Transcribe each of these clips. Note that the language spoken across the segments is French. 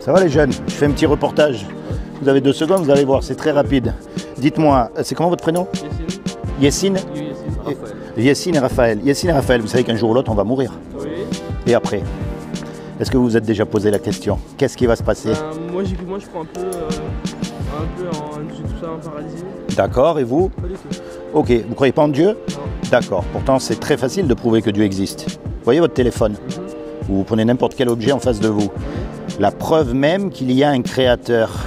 Ça va les jeunes? Je fais un petit reportage. Vous avez 2 secondes, vous allez voir, c'est très rapide. Dites-moi, c'est comment votre prénom? Yessine. Yessine et Raphaël. Yessine et Raphaël, vous savez qu'un jour ou l'autre, on va mourir. Oui. Et après? Est-ce que vous vous êtes déjà posé la question? Qu'est-ce qui va se passer? Moi, je crois un peu tout ça, un paradis. D'accord, et vous? Pas du tout. Ok, vous croyez pas en Dieu? Non. D'accord, pourtant c'est très facile de prouver que Dieu existe. Vous voyez votre téléphone? Ou vous prenez n'importe quel objet en face de vous. La preuve même qu'il y a un créateur,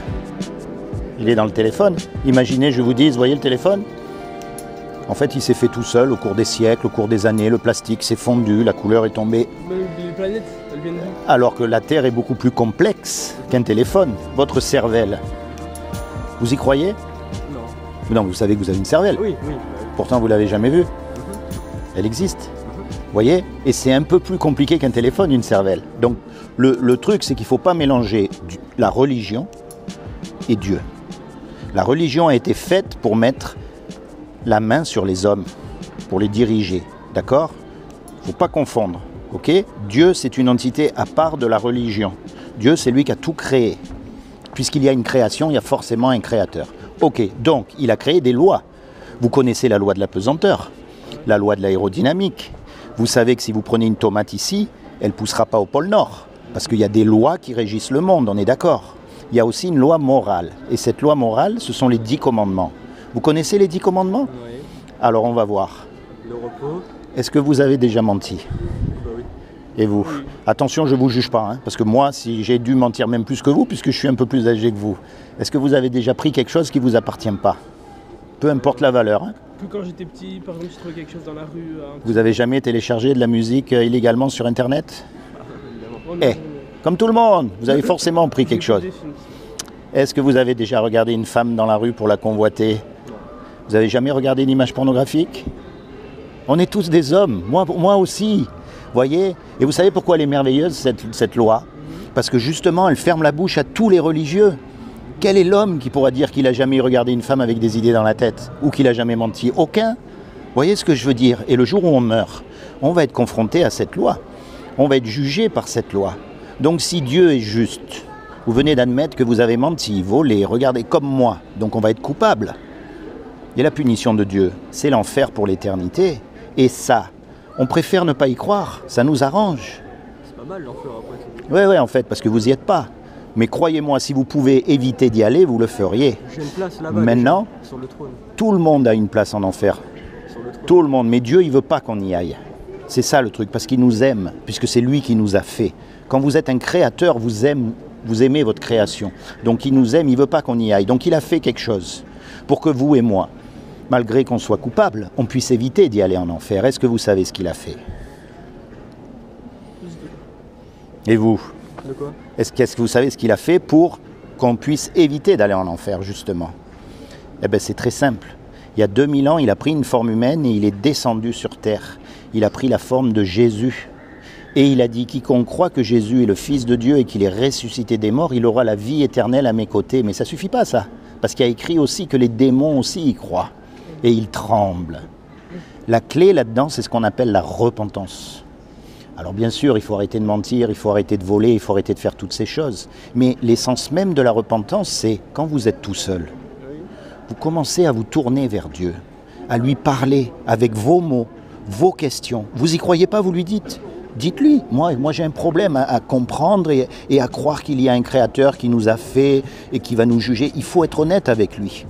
il est dans le téléphone. Imaginez, je vous dis, vous voyez le téléphone? En fait, il s'est fait tout seul au cours des siècles, au cours des années. Le plastique s'est fondu, la couleur est tombée. Les planètes, elles viennent d'où? Alors que la Terre est beaucoup plus complexe qu'un téléphone. Votre cervelle, vous y croyez? Non. Non, vous savez que vous avez une cervelle. Oui. Pourtant, vous ne l'avez jamais vue. Elle existe. Vous voyez? Et c'est un peu plus compliqué qu'un téléphone, une cervelle. Donc, le truc, c'est qu'il ne faut pas mélanger la religion et Dieu. La religion a été faite pour mettre la main sur les hommes, pour les diriger. D'accord? Il ne faut pas confondre. Ok? Dieu, c'est une entité à part de la religion. Dieu, c'est lui qui a tout créé. Puisqu'il y a une création, il y a forcément un créateur. Ok, donc, il a créé des lois. Vous connaissez la loi de la pesanteur, la loi de l'aérodynamique. Vous savez que si vous prenez une tomate ici, elle ne poussera pas au pôle Nord. Parce qu'il y a des lois qui régissent le monde, on est d'accord. Il y a aussi une loi morale. Et cette loi morale, ce sont les 10 commandements. Vous connaissez les 10 commandements? Oui. Alors on va voir. Le repos. Est-ce que vous avez déjà menti? Bah oui. Et vous? Oui. Attention, je ne vous juge pas, hein, parce que moi, si j'ai dû mentir même plus que vous, puisque je suis un peu plus âgé que vous, est-ce que vous avez déjà pris quelque chose qui ne vous appartient pas? Peu importe la valeur. Hein. Plus quand j'étais petit, par exemple, j'ai trouvé quelque chose dans la rue. Vous avez jamais téléchargé de la musique illégalement sur Internet? Oh, non, Eh, comme tout le monde, vous avez forcément pris quelque chose. Des films. Est-ce que vous avez déjà regardé une femme dans la rue pour la convoiter? Vous avez jamais regardé une image pornographique? On est tous des hommes, moi aussi, voyez? Et vous savez pourquoi elle est merveilleuse, cette loi? Parce que justement, elle ferme la bouche à tous les religieux. Quel est l'homme qui pourra dire qu'il n'a jamais regardé une femme avec des idées dans la tête? Ou qu'il n'a jamais menti? Aucun. Vous voyez ce que je veux dire? Et le jour où on meurt, on va être confronté à cette loi. On va être jugé par cette loi. Donc si Dieu est juste, vous venez d'admettre que vous avez menti, volé, regardez comme moi, donc on va être coupable. Et la punition de Dieu, c'est l'enfer pour l'éternité. Et ça, on préfère ne pas y croire, ça nous arrange. C'est pas mal l'enfer après. Oui, en fait, parce que vous n'y êtes pas. Mais croyez-moi, si vous pouvez éviter d'y aller, vous le feriez. J'ai une place là-bas. Maintenant, déjà, sur le trône. tout le monde a une place en enfer. Sur le trône. Tout le monde. Mais Dieu, il ne veut pas qu'on y aille. C'est ça le truc, parce qu'il nous aime, puisque c'est lui qui nous a fait. Quand vous êtes un créateur, vous aimez votre création. Donc il nous aime, il ne veut pas qu'on y aille. Donc il a fait quelque chose pour que vous et moi, malgré qu'on soit coupable, on puisse éviter d'y aller en enfer. Est-ce que vous savez ce qu'il a fait? Et vous? De quoi? Qu'est-ce que vous savez ce qu'il a fait pour qu'on puisse éviter d'aller en enfer, justement? Eh bien, c'est très simple. Il y a 2000 ans, il a pris une forme humaine et il est descendu sur terre. Il a pris la forme de Jésus. Et il a dit, quiconque croit que Jésus est le Fils de Dieu et qu'il est ressuscité des morts, il aura la vie éternelle à mes côtés. Mais ça ne suffit pas, ça. Parce qu'il y a écrit aussi que les démons aussi y croient. Et ils tremblent. La clé là-dedans, c'est ce qu'on appelle la repentance. Alors bien sûr, il faut arrêter de mentir, il faut arrêter de voler, il faut arrêter de faire toutes ces choses. Mais l'essence même de la repentance, c'est quand vous êtes tout seul, vous commencez à vous tourner vers Dieu, à lui parler avec vos mots, vos questions. Vous y croyez pas, vous lui dites. Dites-lui, moi j'ai un problème à comprendre et à croire qu'il y a un créateur qui nous a fait et qui va nous juger. Il faut être honnête avec lui.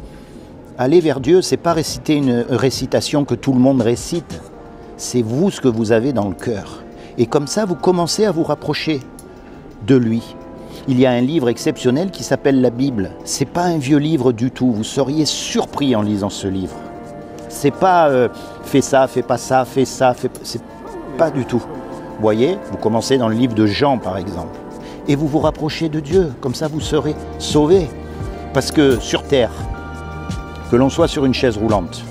Aller vers Dieu, c'est pas réciter une récitation que tout le monde récite. C'est vous ce que vous avez dans le cœur. Et comme ça, vous commencez à vous rapprocher de lui. Il y a un livre exceptionnel qui s'appelle la Bible. C'est pas un vieux livre du tout. Vous seriez surpris en lisant ce livre. C'est pas fais ça, fais pas ça, fais ça, c'est pas du tout. Vous voyez, vous commencez dans le livre de Jean par exemple. Et vous vous rapprochez de Dieu. Comme ça, vous serez sauvés. Parce que sur terre, que l'on soit sur une chaise roulante,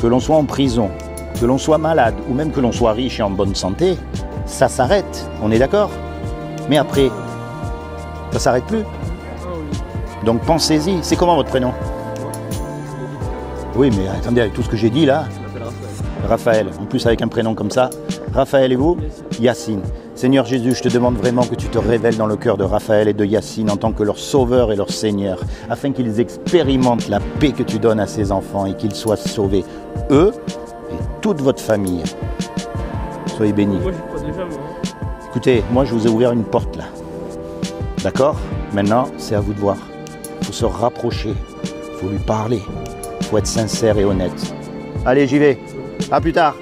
que l'on soit en prison, que l'on soit malade ou même que l'on soit riche et en bonne santé, ça s'arrête, on est d'accord? Mais après, ça s'arrête plus. Donc pensez-y. C'est comment votre prénom? Oui, mais attendez, avec tout ce que j'ai dit là, Raphaël, en plus avec un prénom comme ça. Raphaël et vous? Yacine. Seigneur Jésus, je te demande vraiment que tu te révèles dans le cœur de Raphaël et de Yacine en tant que leur sauveur et leur Seigneur, afin qu'ils expérimentent la paix que tu donnes à ces enfants et qu'ils soient sauvés, eux et toute votre famille. Soyez bénis. Moi, j'y crois déjà, moi. Écoutez, moi je vous ai ouvert une porte là. D'accord? Maintenant, c'est à vous de voir. Il faut se rapprocher, il faut lui parler, il faut être sincère et honnête. Allez, j'y vais. À plus tard.